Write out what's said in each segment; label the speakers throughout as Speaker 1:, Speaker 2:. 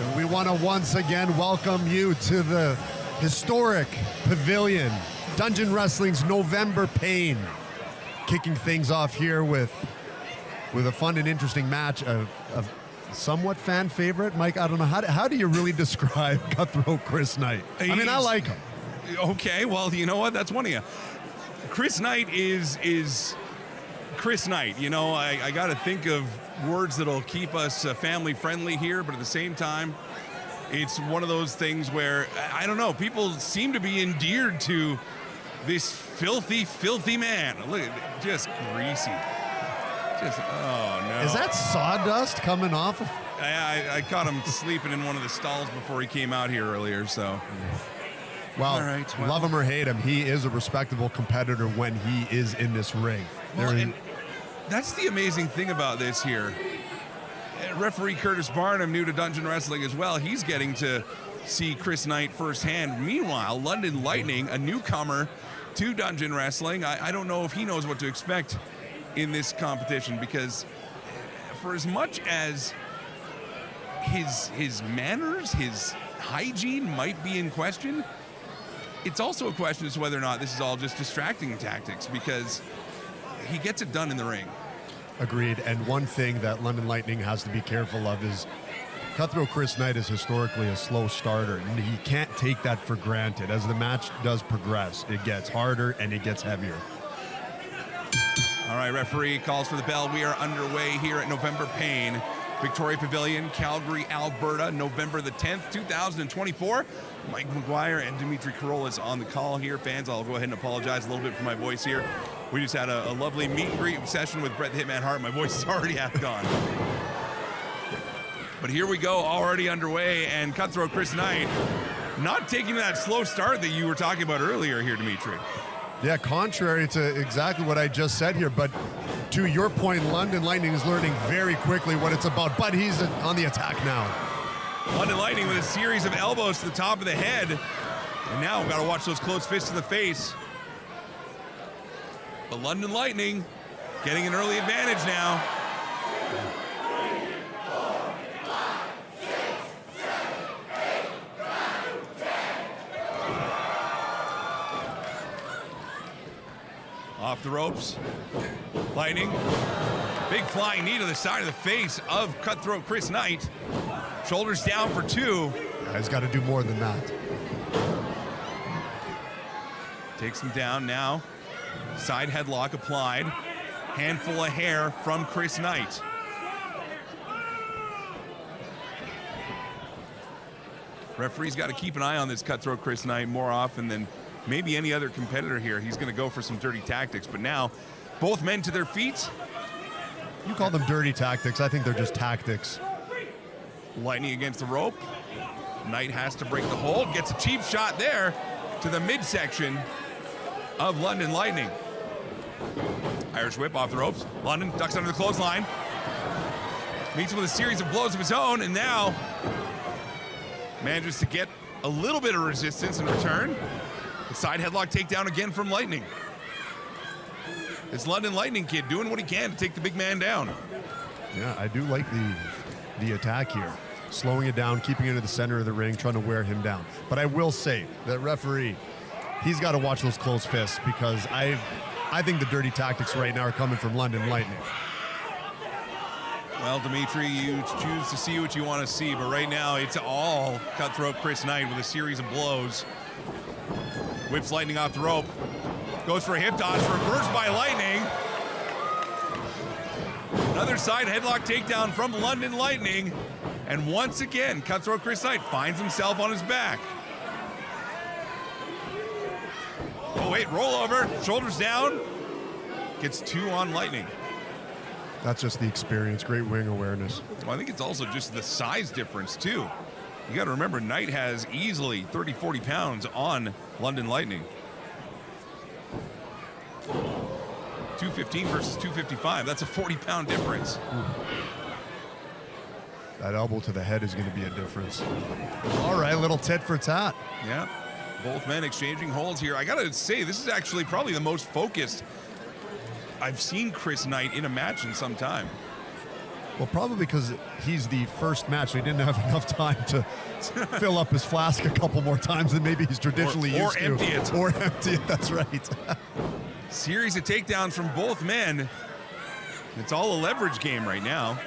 Speaker 1: And we want to once again welcome you to the historic Pavilion, Dungeon Wrestling's November Pain. Kicking things off here with a fun and interesting match of somewhat fan favorite. Mike, I don't know, how do you really describe Cutthroat Chris Knight? I mean, I like him.
Speaker 2: Okay, well, you know what? That's one of you. Chris Knight is Chris Knight. You know, I got to think of words that'll keep us family friendly here, but at the same time, it's one of those things where, I don't know, people seem to be endeared to this filthy, filthy man. Look at it, just greasy. Just, oh no.
Speaker 1: Is that sawdust coming off?
Speaker 2: I caught him sleeping in one of the stalls before he came out here earlier, so.
Speaker 1: Well,
Speaker 2: all right, well,
Speaker 1: love him or hate him, he is a respectable competitor when he is in this ring.
Speaker 2: Well, and that's the amazing thing about this here. Referee Curtis Barnum, new to Dungeon Wrestling as well, he's getting to see Chris Knight firsthand. Meanwhile, London Lightning, a newcomer to Dungeon Wrestling, I don't know if he knows what to expect in this competition, because for as much as his manners, his hygiene might be in question, it's also a question as to whether or not this is all just distracting tactics, because he gets it done in the ring.
Speaker 1: Agreed. And one thing that London Lightning has to be careful of is Cutthroat Chris Knight is historically a slow starter, and he can't take that for granted. As the match does progress, it gets harder and it gets heavier.
Speaker 2: All right, referee calls for the bell. We are underway here at November Pain, Victoria Pavilion, Calgary, Alberta, November the 10th, 2024. Mike McGuire and Dimitri Carolus on the call here. Fans, I'll go ahead and apologize a little bit for my voice here. We just had a lovely meet and greet session with Bret the Hitman Hart. My voice is already half gone. But here we go, already underway, and Cutthroat Chris Knight not taking that slow start that you were talking about earlier here, Dimitri.
Speaker 1: Yeah, contrary to exactly what I just said here, but to your point, London Lightning is learning very quickly what it's about, but he's on the attack now.
Speaker 2: London Lightning with a series of elbows to the top of the head, and now we've got to watch those closed fists to the face. But London Lightning getting an early advantage now. Off the ropes. Lightning. Big flying knee to the side of the face of Cutthroat Chris Knight. Shoulders down for two.
Speaker 1: Yeah, he's got to do more than that.
Speaker 2: Takes him down now. Side headlock applied. Handful of hair from Chris Knight. Referee's got to keep an eye on this Cutthroat Chris Knight more often than maybe any other competitor here. He's going to go for some dirty tactics, but now both men to their feet.
Speaker 1: You call them dirty tactics. I think they're just tactics.
Speaker 2: Lightning against the rope. Knight has to break the hold. Gets a cheap shot there to the midsection of London Lightning. Irish whip off the ropes. London ducks under the clothesline. Meets him with a series of blows of his own, and now manages to get a little bit of resistance in return. The side headlock takedown again from Lightning. It's London Lightning kid doing what he can to take the big man down.
Speaker 1: Yeah, I do like the attack here. Slowing it down, keeping it in the center of the ring, trying to wear him down. But I will say that referee, he's got to watch those closed fists, because I think the dirty tactics right now are coming from London Lightning.
Speaker 2: Well, Dimitri, you choose to see what you want to see, but right now it's all Cutthroat Chris Knight with a series of blows. Whips Lightning off the rope. Goes for a hip toss, reversed by Lightning. Another side headlock takedown from London Lightning. And once again, Cutthroat Chris Knight finds himself on his back. Oh wait, roll over, shoulders down. Gets two on Lightning.
Speaker 1: That's just the experience, great wing awareness.
Speaker 2: Well, I think it's also just the size difference too. You got to remember, Knight has easily 30, 40 pounds on London Lightning. 215 versus 255, that's a 40-pound difference.
Speaker 1: That elbow to the head is going to be a difference. All right, little tit for tat.
Speaker 2: Yeah, both men exchanging holds here. I got to say, this is actually probably the most focused I've seen Chris Knight in a match in some time.
Speaker 1: Well, probably because he's the first match, so he didn't have enough time to fill up his flask a couple more times than maybe he's traditionally used to.
Speaker 2: Or empty it.
Speaker 1: Or empty it, that's right.
Speaker 2: Series of takedowns from both men. It's all a leverage game right now.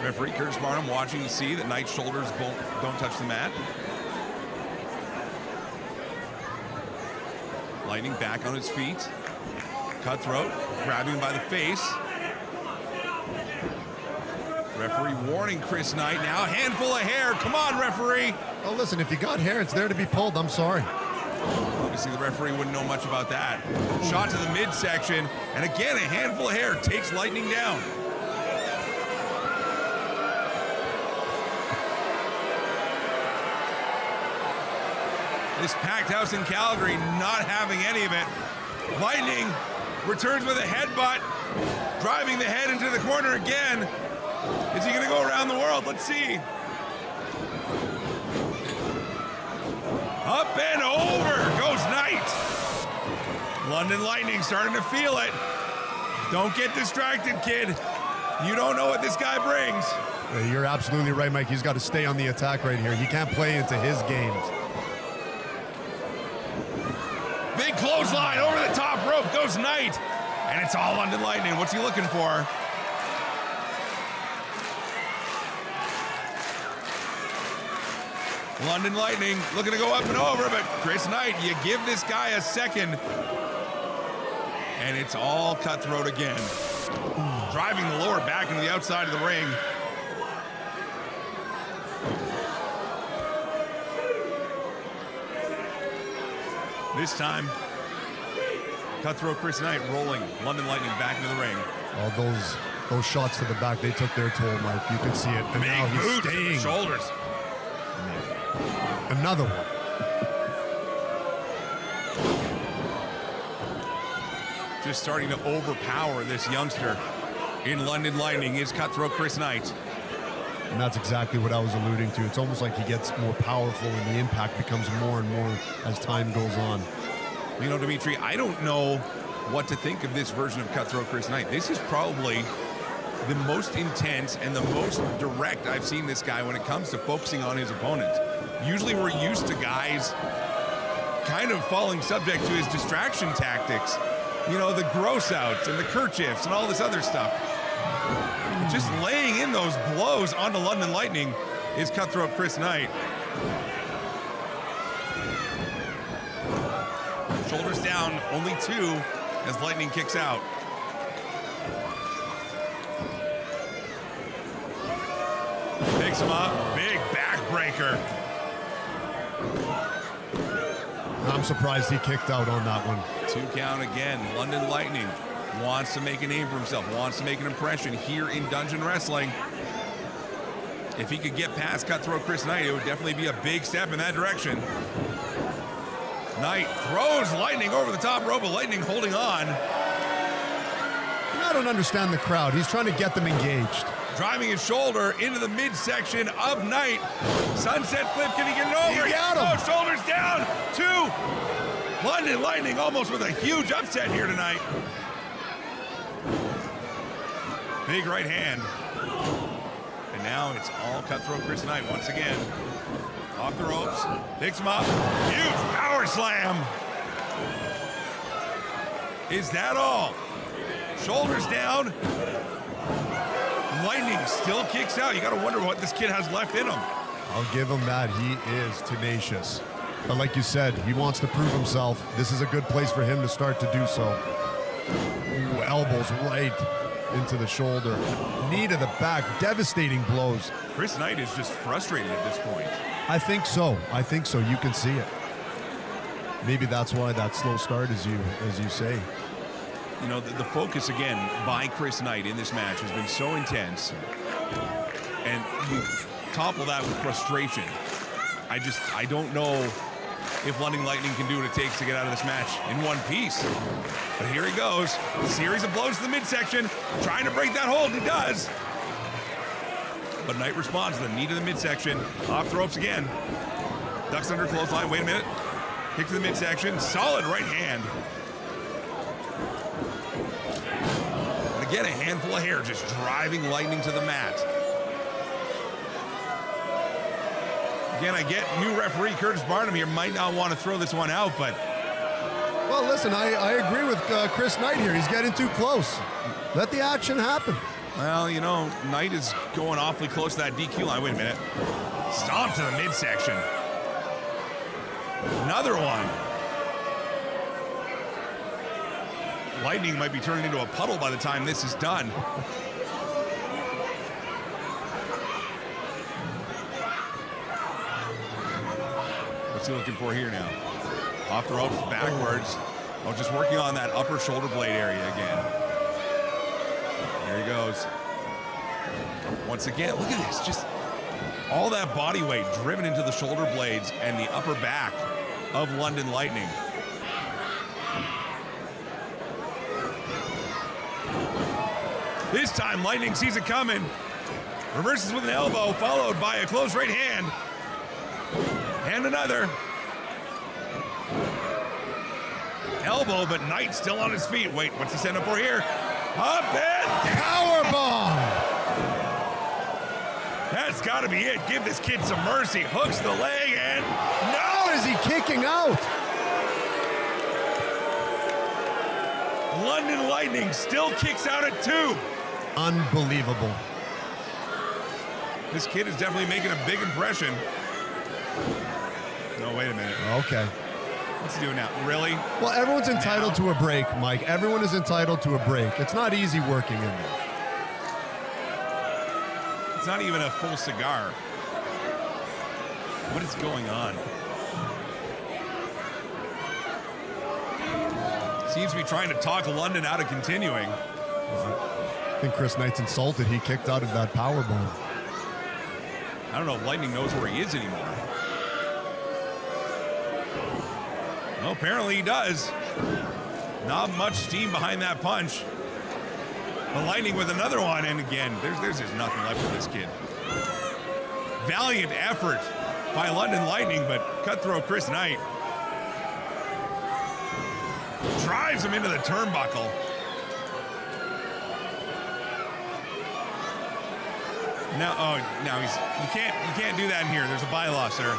Speaker 2: Referee Curtis Barnum watching to see that Knight's shoulders don't touch the mat. Lightning back on his feet. Cutthroat grabbing him by the face. Referee warning Chris Knight now. Handful of hair. Come on, referee.
Speaker 1: Oh, listen, if you got hair, it's there to be pulled. I'm sorry.
Speaker 2: Obviously, the referee wouldn't know much about that. Shot to the midsection. And again, a handful of hair takes Lightning down. This packed house in Calgary not having any of it. Lightning returns with a headbutt, driving the head into the corner again. Is he going to go around the world? Let's see. Up and over goes Knight. London Lightning starting to feel it. Don't get distracted, kid. You don't know what this guy brings.
Speaker 1: Yeah, you're absolutely right, Mike. He's got to stay on the attack right here. He can't play into his games.
Speaker 2: Big clothesline over the top rope goes Knight. And it's all London Lightning. What's he looking for? London Lightning looking to go up and over, but Chris Knight, you give this guy a second. And it's all Cutthroat again. Driving the lower back into the outside of the ring. This time, Cutthroat Chris Knight rolling London Lightning back into the ring.
Speaker 1: Oh, those shots to the back, they took their toll, Mike. You can see it. And
Speaker 2: Big
Speaker 1: now he's
Speaker 2: boot to
Speaker 1: staying.
Speaker 2: the shoulders.
Speaker 1: Another one.
Speaker 2: Just starting to overpower this youngster in London Lightning is Cutthroat Chris Knight.
Speaker 1: And that's exactly what I was alluding to. It's almost like he gets more powerful and the impact becomes more and more as time goes on.
Speaker 2: You know, Dimitri, I don't know what to think of this version of Cutthroat Chris Knight. This is probably the most intense and the most direct I've seen this guy when it comes to focusing on his opponent. Usually we're used to guys kind of falling subject to his distraction tactics. You know, the gross outs and the kerchiefs and all this other stuff. Just laying in those blows onto London Lightning is Cutthroat Chris Knight. Shoulders down, only two as Lightning kicks out. Picks him up, big backbreaker.
Speaker 1: I'm surprised he kicked out on that one.
Speaker 2: 2 count again. London Lightning wants to make a name for himself, wants to make an impression here in Dungeon Wrestling. If he could get past Cutthroat Chris Knight, it would definitely be a big step in that direction. Knight throws Lightning over the top rope, but Lightning holding on.
Speaker 1: I don't understand the crowd. He's trying to get them engaged.
Speaker 2: Driving his shoulder into the midsection of Knight. Sunset flip, can he get it over?
Speaker 1: He got him.
Speaker 2: Oh, shoulders down, 2. London Lightning almost with a huge upset here tonight. Big right hand. And now it's all Cutthroat Chris Knight once again. Off the ropes, picks him up, huge power slam. Is that all? Shoulders down. Lightning still kicks out. You got to wonder what this kid has left in him.
Speaker 1: I'll give him that. He is tenacious. But like you said, he wants to prove himself. This is a good place for him to start to do so. Ooh, elbows right into the shoulder. Knee to the back. Devastating blows.
Speaker 2: Chris Knight is just frustrated at this point.
Speaker 1: I think so. You can see it. Maybe that's why that slow start, as you say.
Speaker 2: You know, the focus again by Chris Knight in this match has been so intense. And you topple that with frustration. I don't know if London Lightning can do what it takes to get out of this match in one piece. But here he goes. A series of blows to the midsection, trying to break that hold. He does. But Knight responds to the knee to the midsection. Off the ropes again. Ducks under clothesline. Wait a minute. Kick to the midsection. Solid right hand. Again, a handful of hair just driving Lightning to the mat. Again, I get new referee Curtis Barnum here might not want to throw this one out, but...
Speaker 1: Well, listen, I agree with Chris Knight here. He's getting too close. Let the action happen.
Speaker 2: Well, you know, Knight is going awfully close to that DQ line. Wait a minute. Stomp to the midsection. Another one. Lightning might be turning into a puddle by the time this is done. What's he looking for here now? Off the ropes, backwards. Oh, just working on that upper shoulder blade area again. Here he goes. Once again, look at this. Just all that body weight driven into the shoulder blades and the upper back of London Lightning. This time, Lightning sees it coming. Reverses with an elbow, followed by a close right hand. And another. Elbow, but Knight still on his feet. Wait, what's he setting up for here? Up and
Speaker 1: Powerbomb!
Speaker 2: That's got to be it. Give this kid some mercy. Hooks the leg and
Speaker 1: How is he kicking out?
Speaker 2: London Lightning still kicks out at 2.
Speaker 1: Unbelievable.
Speaker 2: This kid is definitely making a big impression. No, wait a minute.
Speaker 1: Okay.
Speaker 2: What's he doing now? Really?
Speaker 1: Well, everyone's entitled to a break, Mike. Everyone is entitled to a break. It's not easy working in there.
Speaker 2: It's not even a full cigar. What is going on? Seems to be trying to talk London out of continuing.
Speaker 1: I think Chris Knight's insulted. He kicked out of that powerbomb.
Speaker 2: I don't know if Lightning knows where he is anymore. Well, apparently he does. Not much steam behind that punch. The Lightning with another one, and again, there's just nothing left for this kid. Valiant effort by London Lightning, but cutthroat Chris Knight drives him into the turnbuckle. Now, now you can't do that in here. There's a bylaw, sir.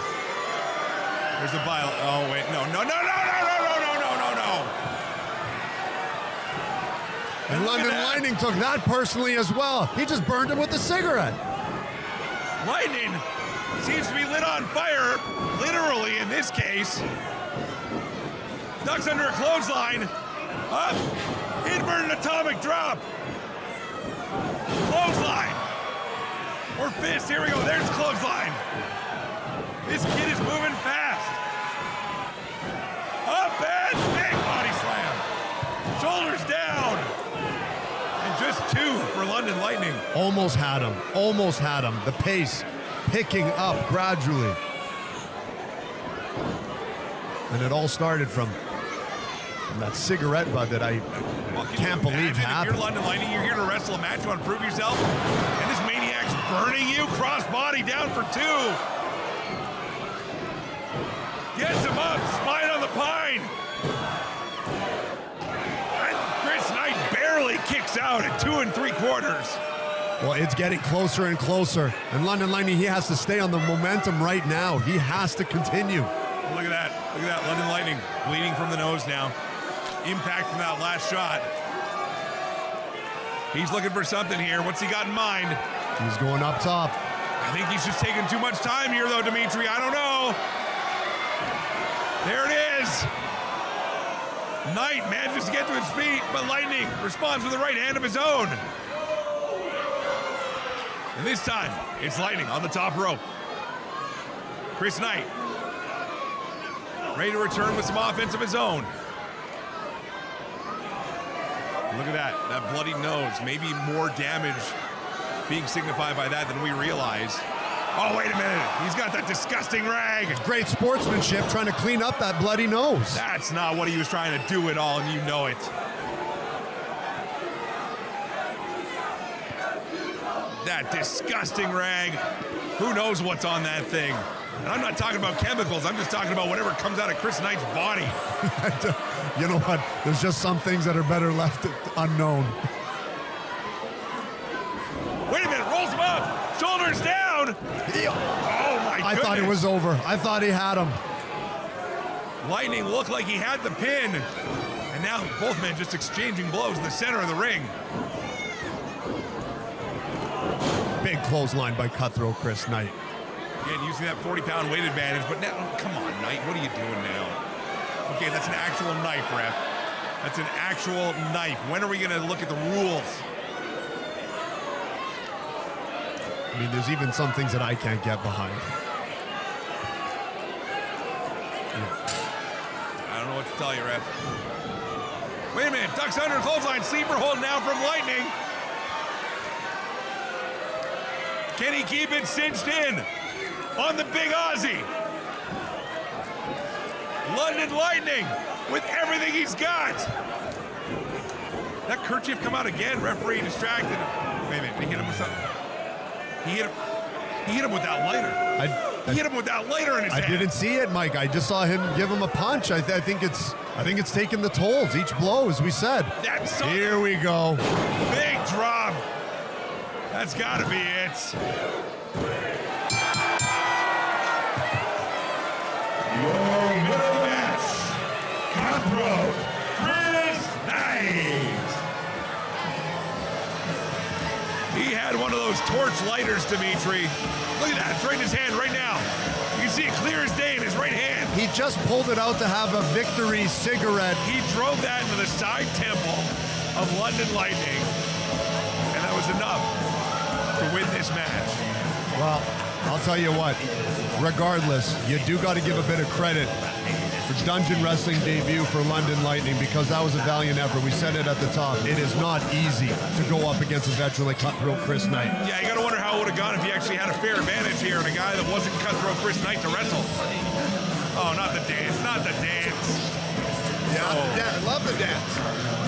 Speaker 2: There's a bylaw. Oh wait, no.
Speaker 1: And London Lightning took that personally as well. He just burned him with a cigarette.
Speaker 2: Lightning seems to be lit on fire, literally in this case. Ducks under a clothesline. Up, inverted atomic drop. Clothesline. Or fist, here we go, there's clothesline. This kid is moving fast. Up and big body slam. Shoulders down. And just 2 for London Lightning.
Speaker 1: Almost had him. Almost had him. The pace picking up gradually. And it all started from that cigarette butt that I can't believe happened.
Speaker 2: If you're London Lightning, you're here to wrestle a match, you want to prove yourself, and this maniac's burning you, cross body down for 2. Gets him up, spine on the pine. And Chris Knight barely kicks out at 2 3/4.
Speaker 1: Well, it's getting closer and closer. And London Lightning, he has to stay on the momentum right now. He has to continue.
Speaker 2: Look at that. Look at that. London Lightning bleeding from the nose now. Impact from that last shot. He's looking for something here. What's he got in mind?
Speaker 1: He's going up top.
Speaker 2: I think he's just taking too much time here, though, Dimitri. I don't know. There it is. Knight manages to get to his feet, but Lightning responds with a right hand of his own. And this time, it's Lightning on the top rope. Chris Knight ready to return with some offense of his own. Look at that bloody nose. Maybe more damage being signified by that than we realize. Oh, wait a minute. He's got that disgusting rag.
Speaker 1: Great sportsmanship trying to clean up that bloody nose.
Speaker 2: That's not what he was trying to do at all, and you know it. That disgusting rag. Who knows what's on that thing? And I'm not talking about chemicals. I'm just talking about whatever comes out of Chris Knight's body.
Speaker 1: You know what? There's just some things that are better left unknown.
Speaker 2: pulls him up, shoulders down. Oh my goodness.
Speaker 1: I thought it was over. I thought he had him.
Speaker 2: Lightning looked like he had the pin. And now both men just exchanging blows in the center of the ring.
Speaker 1: Big clothesline by Cutthroat Chris Knight.
Speaker 2: Again, using that 40-pound weight advantage, but now, come on, Knight, what are you doing now? Okay, that's an actual knife, ref. That's an actual knife. When are we gonna look at the rules?
Speaker 1: I mean, there's even some things that I can't get behind.
Speaker 2: I don't know what to tell you, ref. Wait a minute, ducks under clothesline, sleeper hold now from Lightning. Can he keep it cinched in on the big Aussie? London Lightning with everything he's got. That kerchief come out again, referee distracted him. Wait a minute, he hit him with something. He hit him with that lighter. He hit him with that lighter in his hand.
Speaker 1: I didn't see it, Mike. I just saw him give him a punch. I think it's taking the tolls. Each blow, as we said. Here we go.
Speaker 2: Big drop. That's got to be it. Your middle match, Cutthroat Chris Knight. He had one of those torch lighters, Dimitri. Look at that, it's right in his hand right now. You can see it clear as day in his right hand.
Speaker 1: He just pulled it out to have a victory cigarette.
Speaker 2: He drove that into the side temple of London Lightning, and that was enough to win this match.
Speaker 1: Well, I'll tell you what, regardless, you do got to give a bit of credit for Dungeon Wrestling debut for London Lightning, because that was a valiant effort. We said it at the top. It is not easy to go up against a veteran like Cutthroat Chris Knight.
Speaker 2: Yeah, you got to wonder how it would have gone if he actually had a fair advantage here and a guy that wasn't Cutthroat Chris Knight to wrestle. Oh, not the dance, not the dance.
Speaker 1: Yeah,
Speaker 2: Oh.
Speaker 1: yeah, love the dance.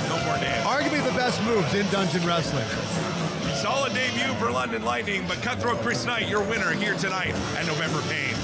Speaker 2: No more dance.
Speaker 1: Arguably the best moves in Dungeon Wrestling.
Speaker 2: Solid debut for London Lightning, but Cutthroat Chris Knight, your winner here tonight at November Pain.